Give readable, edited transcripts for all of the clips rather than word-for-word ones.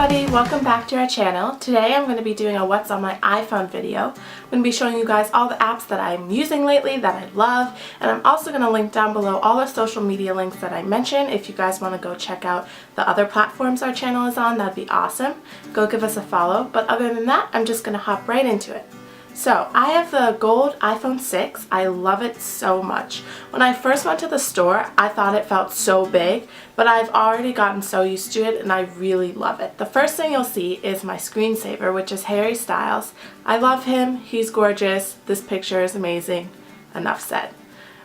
everybody, welcome back to our channel. Today I'm going to be doing a what's on my iPhone video. I'm going to be showing you guys all the apps that I'm using lately that I love, and I'm also going to link down below all the social media links that I mentioned. If you guys want to go check out the other platforms our channel is on, that'd be awesome. Go give us a follow, but other than that, I'm just going to hop right into it. So, I have the gold iPhone 6. I love it so much. When I first went to the store, I thought it felt so big, but I've already gotten so used to it and I really love it. The first thing you'll see is my screensaver, which is Harry Styles. I love him. He's gorgeous. This picture is amazing. Enough said.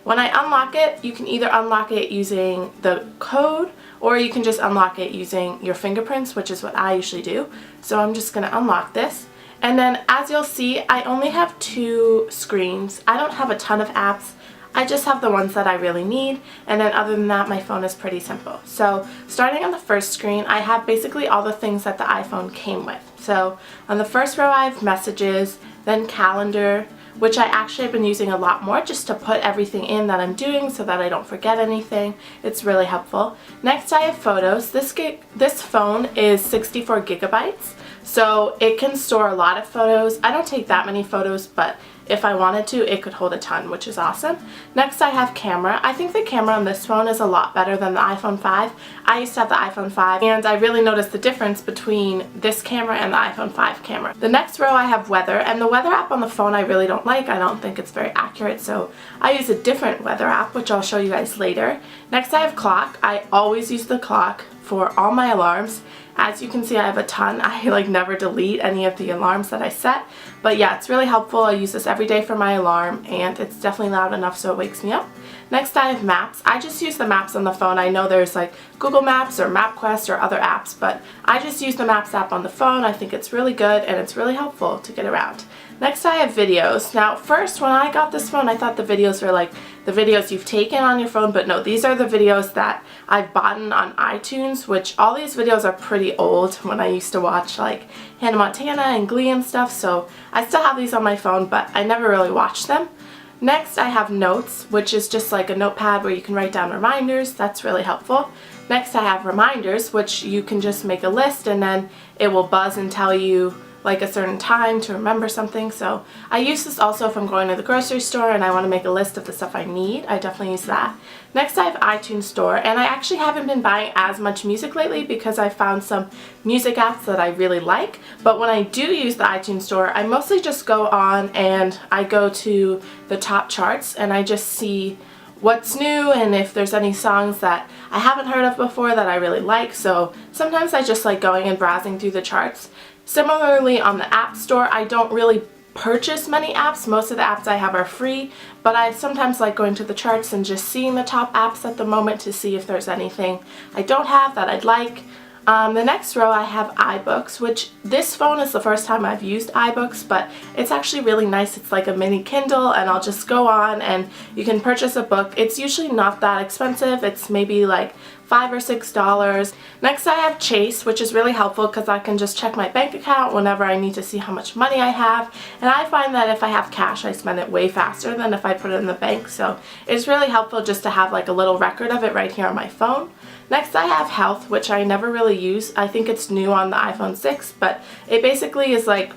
When I unlock it, you can either unlock it using the code or you can just unlock it using your fingerprints, which is what I usually do. So I'm just going to unlock this. And then as you'll see, I only have two screens. I don't have a ton of apps. I just have the ones that I really need, and then other than that, my phone is pretty simple. So starting on the first screen, I have basically all the things that the iPhone came with. So on the first row I have messages, then calendar, which I actually have been using a lot more just to put everything in that I'm doing so that I don't forget anything. It's really helpful. Next I have photos. This phone is 64 gigabytes. So it can store a lot of photos. I don't take that many photos, but if I wanted to, it could hold a ton, which is awesome. Next I have camera. I think the camera on this phone is a lot better than the iPhone 5. I used to have the iPhone 5 and I really noticed the difference between this camera and the iPhone 5 camera. The next row I have weather, and the weather app on the phone I really don't like. I don't think it's very accurate, so I use a different weather app, which I'll show you guys later. Next I have clock. I always use the clock for all my alarms. As you can see, I have a ton. I never delete any of the alarms that I set. But yeah, it's really helpful. I use this every day for my alarm and it's definitely loud enough so it wakes me up. Next I have maps. I just use the maps on the phone. I know there's like Google Maps or MapQuest or other apps, but I just use the Maps app on the phone. I think it's really good and it's really helpful to get around. Next I have videos. Now first when I got this phone I thought the videos were like the videos you've taken on your phone, but no, these are the videos that I've bought on iTunes, which all these videos are pretty old when I used to watch like Hannah Montana and Glee and stuff, so I still have these on my phone, but I never really watched them. Next I have notes, which is just like a notepad where you can write down reminders. That's really helpful. Next I have reminders, which you can just make a list and then it will buzz and tell you like a certain time to remember something. So I use this also if I'm going to the grocery store and I want to make a list of the stuff I need. I definitely use that. Next I have iTunes Store, and I actually haven't been buying as much music lately because I found some music apps that I really like. But when I do use the iTunes Store, I mostly just go on and I go to the top charts and I just see what's new and if there's any songs that I haven't heard of before that I really like. So sometimes I just like going and browsing through the charts. Similarly on the App Store, I don't really purchase many apps. Most of the apps I have are free, but I sometimes like going to the charts and just seeing the top apps at the moment to see if there's anything I don't have that I'd like. The next row I have iBooks, which this phone is the first time I've used iBooks, but it's actually really nice. It's like a mini Kindle and I'll just go on and you can purchase a book. It's usually not that expensive. It's maybe like $5 or $6. Next I have Chase, which is really helpful because I can just check my bank account whenever I need to see how much money I have, and I find that if I have cash I spend it way faster than if I put it in the bank, so it's really helpful just to have like a little record of it right here on my phone. Next I have Health, which I never really use. I think it's new on the iPhone 6, but it basically is like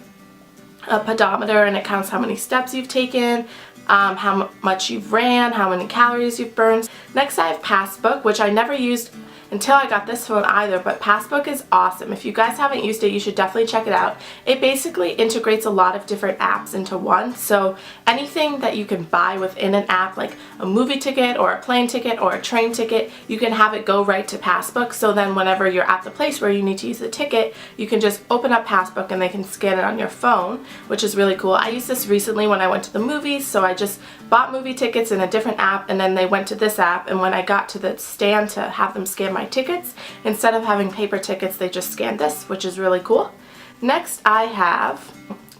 a pedometer and it counts how many steps you've taken, how much you've ran, how many calories you've burned. Next I have Passbook, which I never used until I got this phone either, but Passbook is awesome. If you guys haven't used it, you should definitely check it out. It basically integrates a lot of different apps into one, so anything that you can buy within an app, like a movie ticket or a plane ticket or a train ticket, you can have it go right to Passbook, so then whenever you're at the place where you need to use the ticket, you can just open up Passbook and they can scan it on your phone, which is really cool. I used this recently when I went to the movies, so I just bought movie tickets in a different app and then they went to this app, and when I got to the stand to have them scan my tickets, instead of having paper tickets they just scanned this, which is really cool. Next I have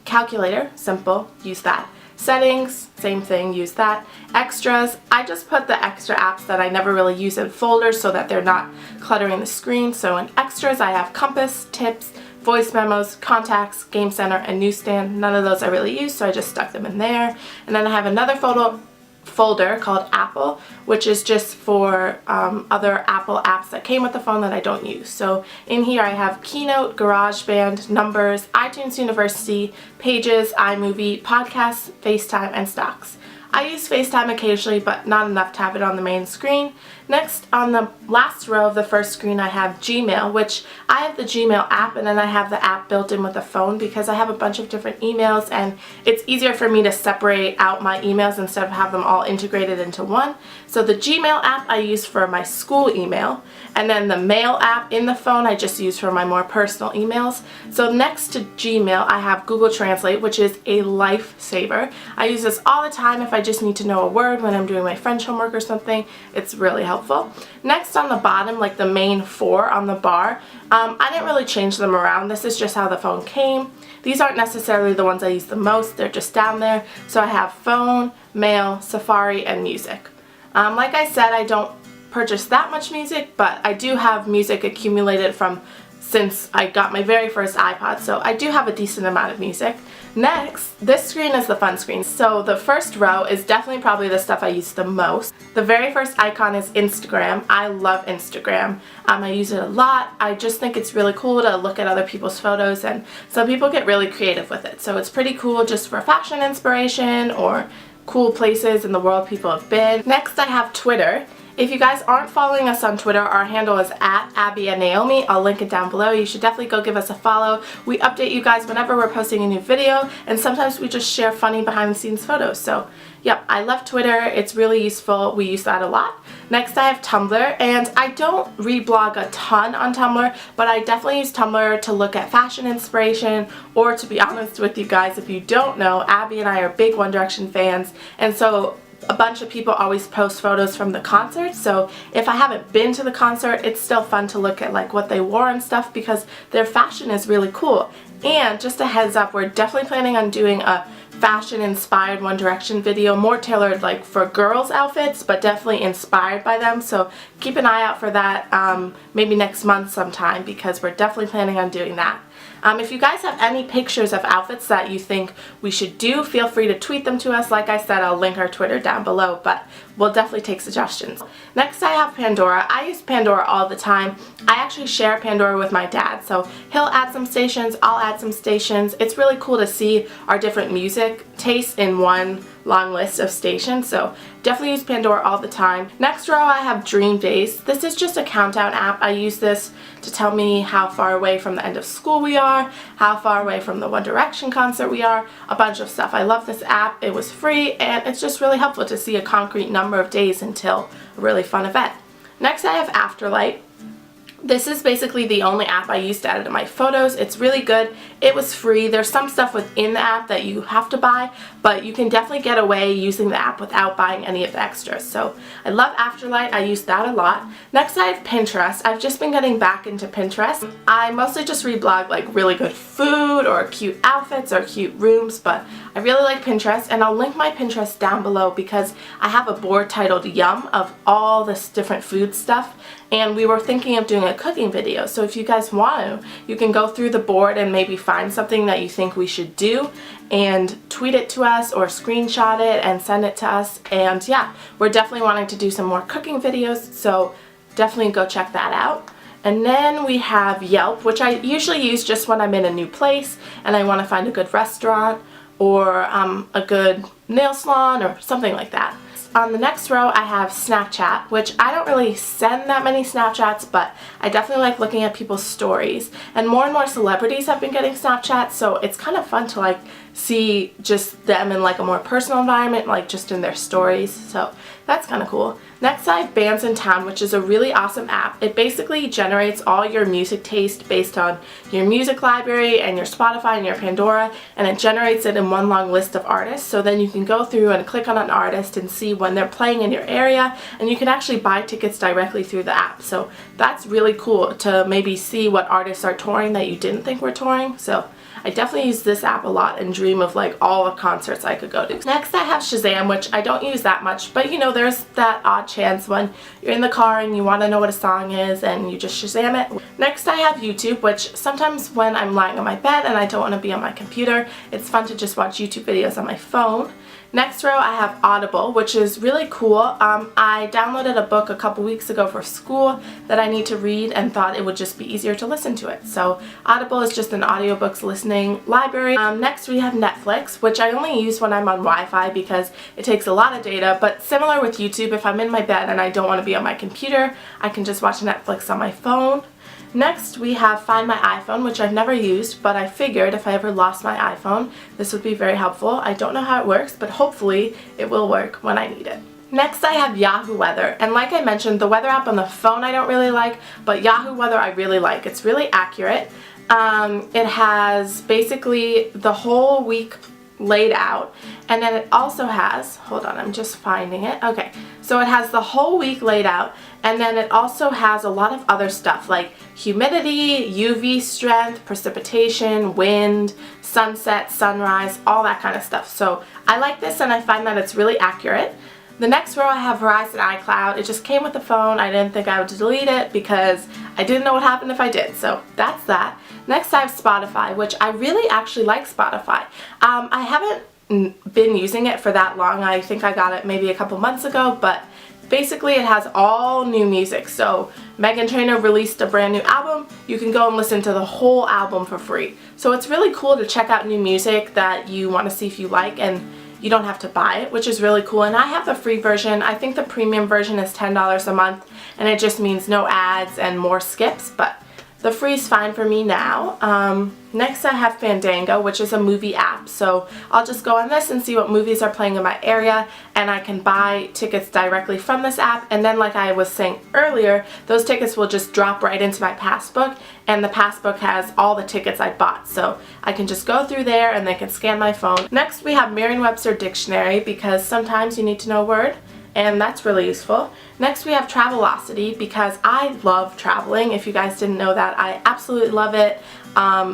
calculator, simple, use that. Settings, same thing, use that. Extras, I just put the extra apps that I never really use in folders so that they're not cluttering the screen. So in extras I have Compass, Tips, Voice Memos, Contacts, Game Center, and Newsstand. None of those I really use, so I just stuck them in there. And then I have another folder called Apple, which is just for other Apple apps that came with the phone that I don't use. So in here I have Keynote, GarageBand, Numbers, iTunes University, Pages, iMovie, Podcasts, FaceTime, and Stocks. I use FaceTime occasionally, but not enough to have it on the main screen. Next, on the last row of the first screen, I have Gmail, which I have the Gmail app, and then I have the app built in with the phone because I have a bunch of different emails, and it's easier for me to separate out my emails instead of have them all integrated into one. So the Gmail app I use for my school email, and then the Mail app in the phone I just use for my more personal emails. So next to Gmail, I have Google Translate, which is a lifesaver. I use this all the time if I just need to know a word when I'm doing my French homework or something. It's really helpful. Next, on the bottom, like the main 4 on the bar, I didn't really change them around. This is just how the phone came. These aren't necessarily the ones I use the most. They're just down there. So I have phone, mail, Safari, and music. Like I said, I don't purchase that much music, but I do have music accumulated from since I got my very first iPod, so I do have a decent amount of music. Next, this screen is the fun screen. So the first row is definitely probably the stuff I use the most. The very first icon is Instagram. I love Instagram. I use it a lot. I just think it's really cool to look at other people's photos, and some people get really creative with it. So it's pretty cool just for fashion inspiration or cool places in the world people have been. Next, I have Twitter. If you guys aren't following us on Twitter, our handle is @AbbyandNaomi. I'll link it down below. You should definitely go give us a follow. We update you guys whenever we're posting a new video, and sometimes we just share funny behind the scenes photos. So yep, I love Twitter. It's really useful. We use that a lot. Next, I have Tumblr, and I don't reblog a ton on Tumblr, but I definitely use Tumblr to look at fashion inspiration, or to be honest with you guys, if you don't know, Abby and I are big One Direction fans, and so a bunch of people always post photos from the concert, so if I haven't been to the concert, it's still fun to look at like what they wore and stuff because their fashion is really cool. And just a heads up, we're definitely planning on doing a fashion inspired One Direction video, more tailored like for girls outfits, but definitely inspired by them, so keep an eye out for that maybe next month sometime, because we're definitely planning on doing that. If you guys have any pictures of outfits that you think we should do, feel free to tweet them to us. Like I said, I'll link our Twitter down below, but we'll definitely take suggestions. Next, I have Pandora. I use Pandora all the time. I actually share Pandora with my dad, so he'll add some stations, I'll add some stations. It's really cool to see our different music tastes in one long list of stations, so definitely use Pandora all the time. Next row, I have Dreamdays. This is just a countdown app. I use this to tell me how far away from the end of school we are, how far away from the One Direction concert we are, a bunch of stuff. I love this app. It was free, and it's just really helpful to see a concrete number of days until a really fun event. Next, I have Afterlight. This is basically the only app I use to edit my photos. It's really good. It was free. There's some stuff within the app that you have to buy, but you can definitely get away using the app without buying any of the extras. So I love Afterlight. I use that a lot. Next, I have Pinterest. I've just been getting back into Pinterest. I mostly just reblog like really good food or cute outfits or cute rooms, but I really like Pinterest, and I'll link my Pinterest down below because I have a board titled Yum of all this different food stuff, and we were thinking of doing a cooking video. So if you guys want to, you can go through the board and maybe find something that you think we should do and tweet it to us or screenshot it and send it to us. And yeah, we're definitely wanting to do some more cooking videos, so definitely go check that out. And then we have Yelp, which I usually use just when I'm in a new place and I want to find a good restaurant or a good nail salon or something like that. On the next row, I have Snapchat, which I don't really send that many Snapchats, but I definitely like looking at people's stories. And more celebrities have been getting Snapchat, so it's kind of fun to like see just them in like a more personal environment, like just in their stories. So that's kind of cool. Next, I have Bands in Town, which is a really awesome app. It basically generates all your music taste based on your music library and your Spotify and your Pandora, and it generates it in one long list of artists. So then you can go through and click on an artist and see when they're playing in your area, and you can actually buy tickets directly through the app. So that's really cool to maybe see what artists are touring that you didn't think were touring. So I definitely use this app a lot and dream of like all the concerts I could go to. Next, I have Shazam, which I don't use that much, but you know, there's that odd chance when you're in the car and you want to know what a song is and you just Shazam it. Next, I have YouTube, which sometimes when I'm lying on my bed and I don't want to be on my computer, it's fun to just watch YouTube videos on my phone. Next row I have Audible, which is really cool. I downloaded a book a couple weeks ago for school that I need to read and thought it would just be easier to listen to it. So Audible is just an audiobooks listening library. Next we have Netflix, which I only use when I'm on Wi-Fi because it takes a lot of data, but similar with YouTube, if I'm in my bed and I don't want to be on my computer, I can just watch Netflix on my phone. Next we have Find My iPhone, which I've never used, but I figured if I ever lost my iPhone, this would be very helpful. I don't know how it works, but hopefully it will work when I need it. Next I have Yahoo Weather, and like I mentioned, the weather app on the phone I don't really like, but Yahoo Weather I really like. It's really accurate. It has basically the whole week laid out, and then it also has, hold on, I'm just finding it. Okay, so it has the whole week laid out, and then it also has a lot of other stuff like humidity, UV strength, precipitation, wind, sunset, sunrise, all that kind of stuff. So I like this, and I find that it's really accurate. The next row I have Verizon iCloud. It just came with the phone. I didn't think I would delete it because I didn't know what happened if I did. So that's that. Next I have Spotify, which I really actually like Spotify. I haven't been using it for that long. I think I got it maybe a couple months ago, but basically it has all new music. So Meghan Trainor released a brand new album. You can go and listen to the whole album for free. So it's really cool to check out new music that you want to see if you like, and you don't have to buy it, which is really cool. And I have the free version. I think the premium version is $10 a month, and it just means no ads and more skips, but the free is fine for me now. Next I have Fandango, which is a movie app. So I'll just go on this and see what movies are playing in my area, and I can buy tickets directly from this app. And then, like I was saying earlier, those tickets will just drop right into my passbook, and the passbook has all the tickets I bought. So I can just go through there and they can scan my phone. Next we have Merriam-Webster Dictionary, because sometimes you need to know a word, and that's really useful. Next we have Travelocity, because I love traveling. If you guys didn't know that, I absolutely love it.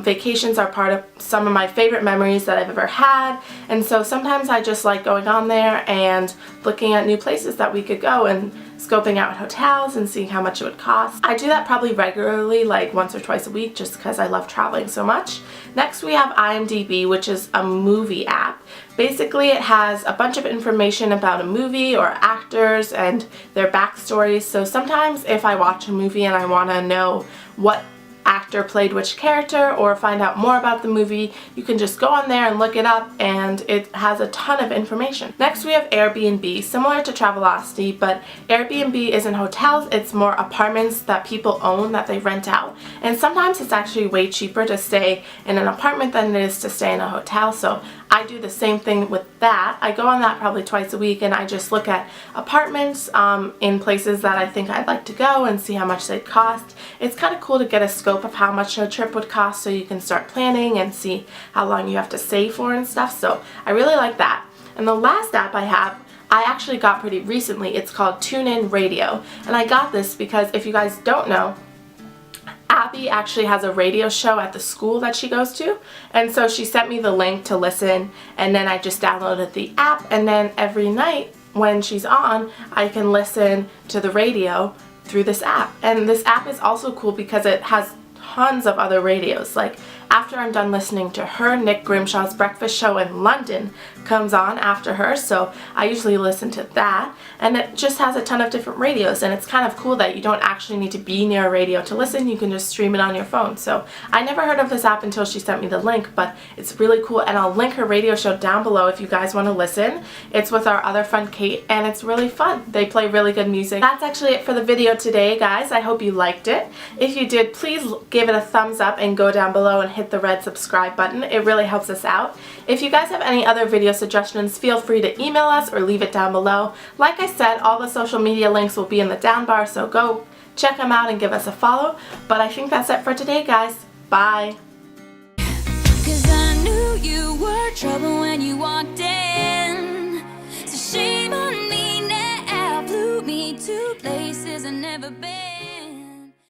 Vacations are part of some of my favorite memories that I've ever had, and so sometimes I just like going on there and looking at new places that we could go and scoping out hotels and seeing how much it would cost. I do that probably regularly, like once or twice a week, just because I love traveling so much. Next we have IMDb, which is a movie app. Basically it has a bunch of information about a movie or actors and their backstories. So sometimes if I watch a movie and I want to know what actor played which character or find out more about the movie, you can just go on there and look it up, and it has a ton of information. Next we have Airbnb, similar to Travelocity, but Airbnb isn't hotels, it's more apartments that people own that they rent out. And sometimes it's actually way cheaper to stay in an apartment than it is to stay in a hotel, so I do the same thing with that. I go on that probably twice a week, and I just look at apartments in places that I think I'd like to go and see how much they'd cost. It's kind of cool to get a scope of how much a trip would cost, so you can start planning and see how long you have to save for and stuff. So I really like that. And the last app I have, I actually got pretty recently. It's called TuneIn Radio, and I got this because if you guys don't know, Abby actually has a radio show at the school that she goes to, and so she sent me the link to listen, and then I just downloaded the app, and then every night when she's on, I can listen to the radio through this app. And this app is also cool because it has tons of other radios. Like after I'm done listening to her, Nick Grimshaw's breakfast show in London comes on after her, so I usually listen to that. And it just has a ton of different radios, and it's kind of cool that you don't actually need to be near a radio to listen. You can just stream it on your phone. So I never heard of this app until she sent me the link, but it's really cool, and I'll link her radio show down below if you guys want to listen. It's with our other friend Kate, and it's really fun. They play really good music. That's actually it for the video today, guys. I hope you liked it. If you did, please give it a thumbs up and go down below and hit the red subscribe button. It really helps us out. If you guys have any other video suggestions, feel free to email us or leave it down below. Like I said, all the social media links will be in the down bar, so go check them out and give us a follow. But I think that's it for today, guys. Bye. 'Cause I knew you were trouble when you walked in. So shame on me now, flew me to places I've never been.